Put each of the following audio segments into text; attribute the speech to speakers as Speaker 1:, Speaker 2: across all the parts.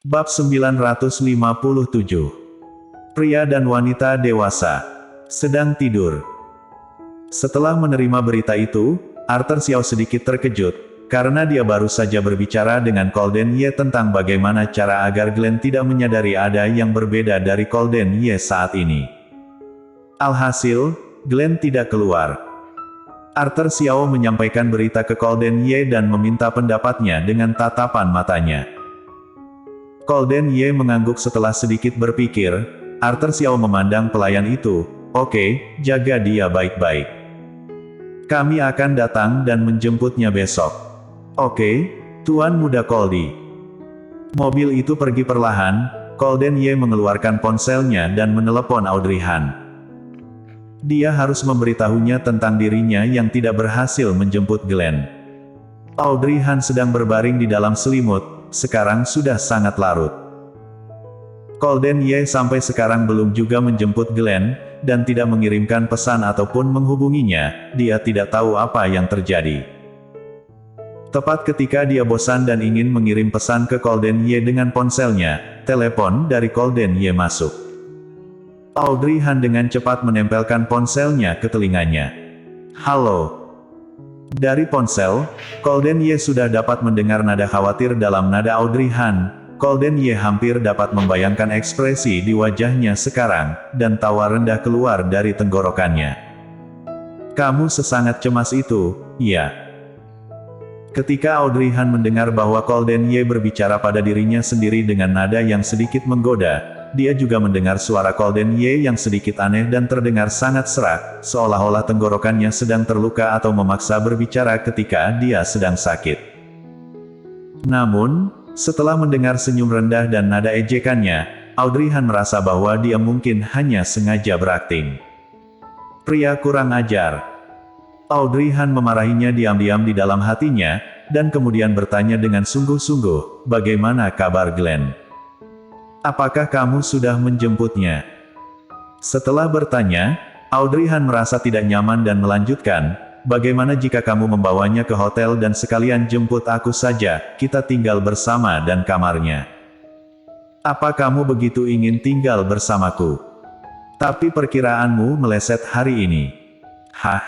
Speaker 1: Bab 957. Pria dan wanita dewasa sedang tidur. Setelah menerima berita itu, Arthur Xiao sedikit terkejut, karena dia baru saja berbicara dengan Golden Ye tentang bagaimana cara agar Glenn tidak menyadari ada yang berbeda dari Golden Ye saat ini. Alhasil, Glenn tidak keluar. Arthur Xiao menyampaikan berita ke Golden Ye dan meminta pendapatnya dengan tatapan matanya. Golden Ye mengangguk setelah sedikit berpikir. Arthur Xiao memandang pelayan itu. Oke, jaga dia baik-baik. Kami akan datang dan menjemputnya besok. Oke, Tuan Muda Goldie. Mobil itu pergi perlahan. Golden Ye mengeluarkan ponselnya dan menelepon Audrey Han. Dia harus memberitahunya tentang dirinya yang tidak berhasil menjemput Glenn. Audrey Han sedang berbaring di dalam selimut. Sekarang sudah sangat larut. Golden Ye sampai sekarang belum juga menjemput Glenn, dan tidak mengirimkan pesan ataupun menghubunginya. Dia tidak tahu apa yang terjadi. Tepat ketika dia bosan dan ingin mengirim pesan ke Golden Ye dengan ponselnya, telepon dari Golden Ye masuk. Audrey Han dengan cepat menempelkan ponselnya ke telinganya. Halo. Dari ponsel, Golden Ye sudah dapat mendengar nada khawatir dalam nada Audrey Han. Golden Ye hampir dapat membayangkan ekspresi di wajahnya sekarang, dan tawa rendah keluar dari tenggorokannya. Kamu sesangat cemas itu, iya. Ketika Audrey Han mendengar bahwa Golden Ye berbicara pada dirinya sendiri dengan nada yang sedikit menggoda, dia juga mendengar suara Golden Ye yang sedikit aneh dan terdengar sangat serak, seolah-olah tenggorokannya sedang terluka atau memaksa berbicara ketika dia sedang sakit. Namun, setelah mendengar senyum rendah dan nada ejekannya, Audrey Han merasa bahwa dia mungkin hanya sengaja berakting. Pria kurang ajar. Audrey Han memarahinya diam-diam di dalam hatinya, dan kemudian bertanya dengan sungguh-sungguh, bagaimana kabar Glenn? Apakah kamu sudah menjemputnya? Setelah bertanya, Audrey Han merasa tidak nyaman dan melanjutkan, bagaimana jika kamu membawanya ke hotel dan sekalian jemput aku saja, kita tinggal bersama dan kamarnya. Apa kamu begitu ingin tinggal bersamaku? Tapi perkiraanmu meleset hari ini. Hah?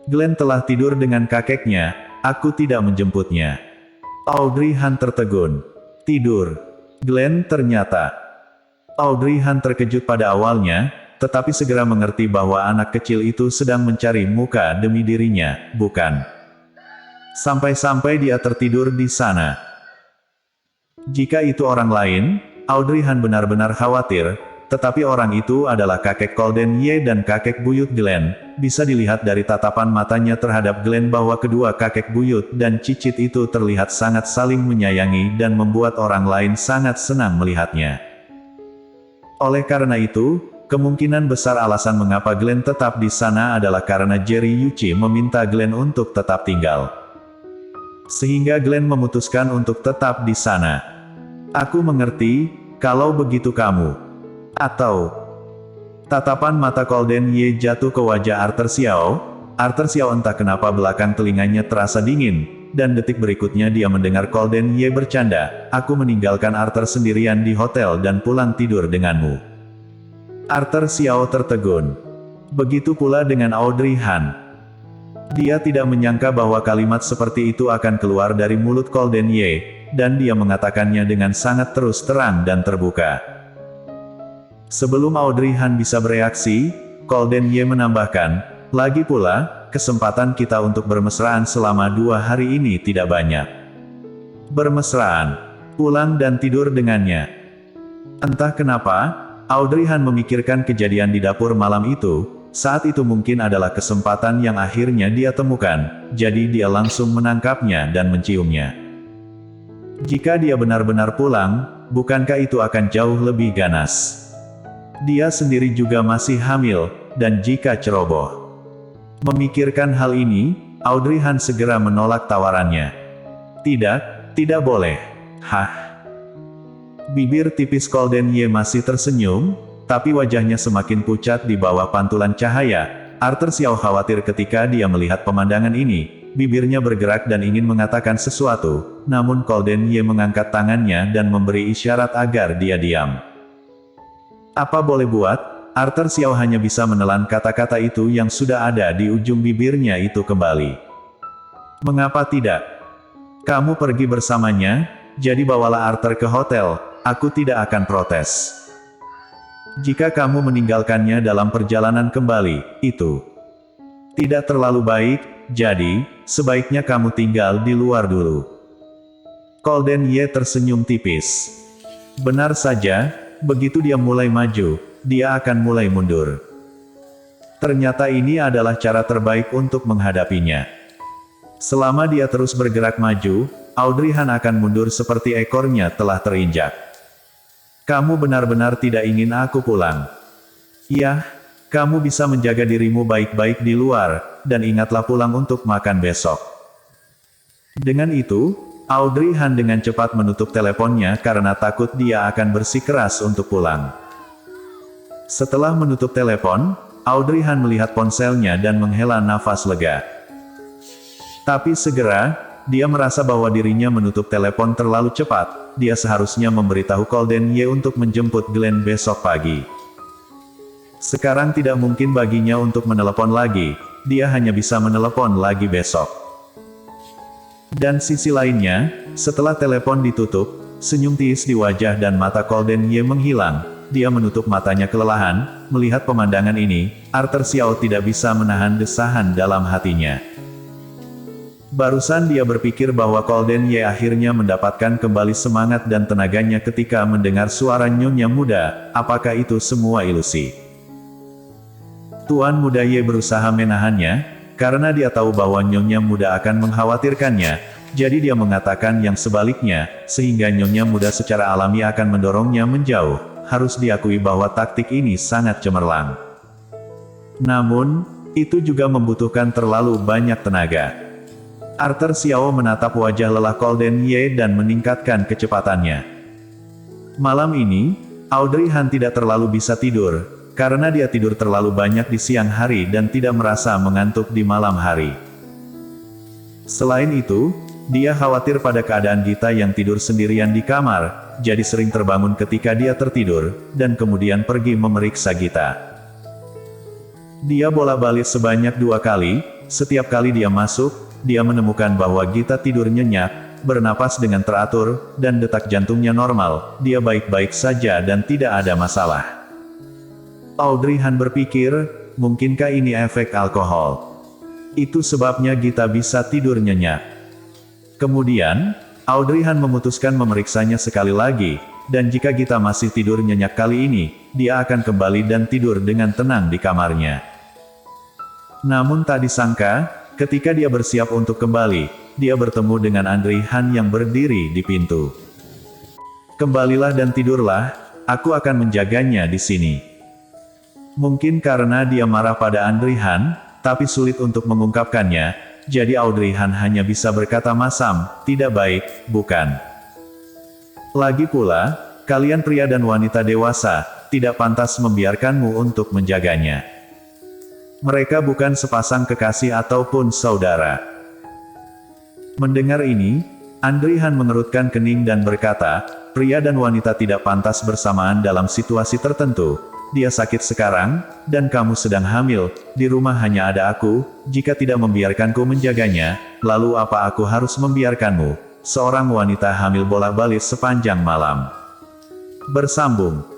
Speaker 1: Glenn telah tidur dengan kakeknya, aku tidak menjemputnya. Audrey Han tertegun. Tidur. Glenn ternyata. Audrey Han terkejut pada awalnya, tetapi segera mengerti bahwa anak kecil itu sedang mencari muka demi dirinya, bukan? Sampai-sampai dia tertidur di sana. Jika itu orang lain, Audrey Han benar-benar khawatir, tetapi orang itu adalah kakek Golden Ye dan kakek buyut Glenn. Bisa dilihat dari tatapan matanya terhadap Glenn bahwa kedua kakek buyut dan cicit itu terlihat sangat saling menyayangi dan membuat orang lain sangat senang melihatnya. Oleh karena itu, kemungkinan besar alasan mengapa Glenn tetap di sana adalah karena Jerry Yuichi meminta Glenn untuk tetap tinggal. Sehingga Glenn memutuskan untuk tetap di sana. Aku mengerti, kalau begitu kamu. Atau, tatapan mata Golden Ye jatuh ke wajah Arthur Xiao. Arthur Xiao entah kenapa belakang telinganya terasa dingin, dan detik berikutnya dia mendengar Golden Ye bercanda, aku meninggalkan Arthur sendirian di hotel dan pulang tidur denganmu. Arthur Xiao tertegun. Begitu pula dengan Audrey Han. Dia tidak menyangka bahwa kalimat seperti itu akan keluar dari mulut Golden Ye, dan dia mengatakannya dengan sangat terus terang dan terbuka. Sebelum Audrey Han bisa bereaksi, Golden Ye menambahkan, lagi pula, kesempatan kita untuk bermesraan selama 2 hari ini tidak banyak. Bermesraan, pulang dan tidur dengannya. Entah kenapa, Audrey Han memikirkan kejadian di dapur malam itu, saat itu mungkin adalah kesempatan yang akhirnya dia temukan, jadi dia langsung menangkapnya dan menciumnya. Jika dia benar-benar pulang, bukankah itu akan jauh lebih ganas? Dia sendiri juga masih hamil, dan jika ceroboh. Memikirkan hal ini, Audrey Han segera menolak tawarannya. Tidak boleh. Hah? Bibir tipis Golden Ye masih tersenyum, tapi wajahnya semakin pucat di bawah pantulan cahaya. Arthur Xiao khawatir ketika dia melihat pemandangan ini. bibirnya bergerak dan ingin mengatakan sesuatu, namun Golden Ye mengangkat tangannya dan memberi isyarat agar dia diam. Apa boleh buat, Arthur Xiao hanya bisa menelan kata-kata itu yang sudah ada di ujung bibirnya itu kembali. Mengapa tidak? Kamu pergi bersamanya, jadi bawalah Arthur ke hotel, aku tidak akan protes. Jika kamu meninggalkannya dalam perjalanan kembali, itu tidak terlalu baik, jadi, sebaiknya kamu tinggal di luar dulu. Golden Ye tersenyum tipis. Benar saja, begitu dia mulai maju, dia akan mulai mundur. Ternyata ini adalah cara terbaik untuk menghadapinya. Selama dia terus bergerak maju, Audrey Han akan mundur seperti ekornya telah terinjak. Kamu benar-benar tidak ingin aku pulang. Iya, kamu bisa menjaga dirimu baik-baik di luar, dan ingatlah pulang untuk makan besok. Dengan itu, Audrey Han dengan cepat menutup teleponnya karena takut dia akan bersikeras untuk pulang. Setelah menutup telepon, Audrey Han melihat ponselnya dan menghela nafas lega. Tapi segera, dia merasa bahwa dirinya menutup telepon terlalu cepat. Dia seharusnya memberitahu Golden Ye untuk menjemput Glenn besok pagi. Sekarang tidak mungkin baginya untuk menelepon lagi, dia hanya bisa menelepon lagi besok. Dan sisi lainnya, setelah telepon ditutup, senyum tiis di wajah dan mata Golden Ye menghilang. Dia menutup matanya kelelahan, melihat pemandangan ini, Arthur Xiao tidak bisa menahan desahan dalam hatinya. Barusan dia berpikir bahwa Golden Ye akhirnya mendapatkan kembali semangat dan tenaganya ketika mendengar suara nyonya muda, apakah itu semua ilusi? Tuan muda Ye berusaha menahannya, karena dia tahu bahwa nyonya muda akan mengkhawatirkannya, jadi dia mengatakan yang sebaliknya, sehingga nyonya muda secara alami akan mendorongnya menjauh. Harus diakui bahwa taktik ini sangat cemerlang. Namun, itu juga membutuhkan terlalu banyak tenaga. Arthur Xiao menatap wajah lelah Golden Ye dan meningkatkan kecepatannya. Malam ini, Audrey Han tidak terlalu bisa tidur, karena dia tidur terlalu banyak di siang hari dan tidak merasa mengantuk di malam hari. Selain itu, dia khawatir pada keadaan Gita yang tidur sendirian di kamar, jadi sering terbangun ketika dia tertidur, dan kemudian pergi memeriksa Gita. Dia bolak-balik sebanyak 2 kali, setiap kali dia masuk, dia menemukan bahwa Gita tidur nyenyak, bernapas dengan teratur, dan detak jantungnya normal, dia baik-baik saja dan tidak ada masalah. Audrey Han berpikir, mungkinkah ini efek alkohol? Itu sebabnya Gita bisa tidur nyenyak. Kemudian, Audrey Han memutuskan memeriksanya sekali lagi, dan jika Gita masih tidur nyenyak kali ini, dia akan kembali dan tidur dengan tenang di kamarnya. Namun tak disangka, ketika dia bersiap untuk kembali, dia bertemu dengan Audrey Han yang berdiri di pintu. Kembalilah dan tidurlah, aku akan menjaganya di sini. Mungkin karena dia marah pada Audrey Han, tapi sulit untuk mengungkapkannya, jadi Audrey Han hanya bisa berkata masam, tidak baik, bukan? Lagi pula, kalian pria dan wanita dewasa, tidak pantas membiarkanmu untuk menjaganya. Mereka bukan sepasang kekasih ataupun saudara. Mendengar ini, Audrey Han mengerutkan kening dan berkata, pria dan wanita tidak pantas bersamaan dalam situasi tertentu. Dia sakit sekarang, dan kamu sedang hamil, di rumah hanya ada aku, jika tidak membiarkanku menjaganya, lalu apa aku harus membiarkanmu? Seorang wanita hamil bolak-balik sepanjang malam. Bersambung.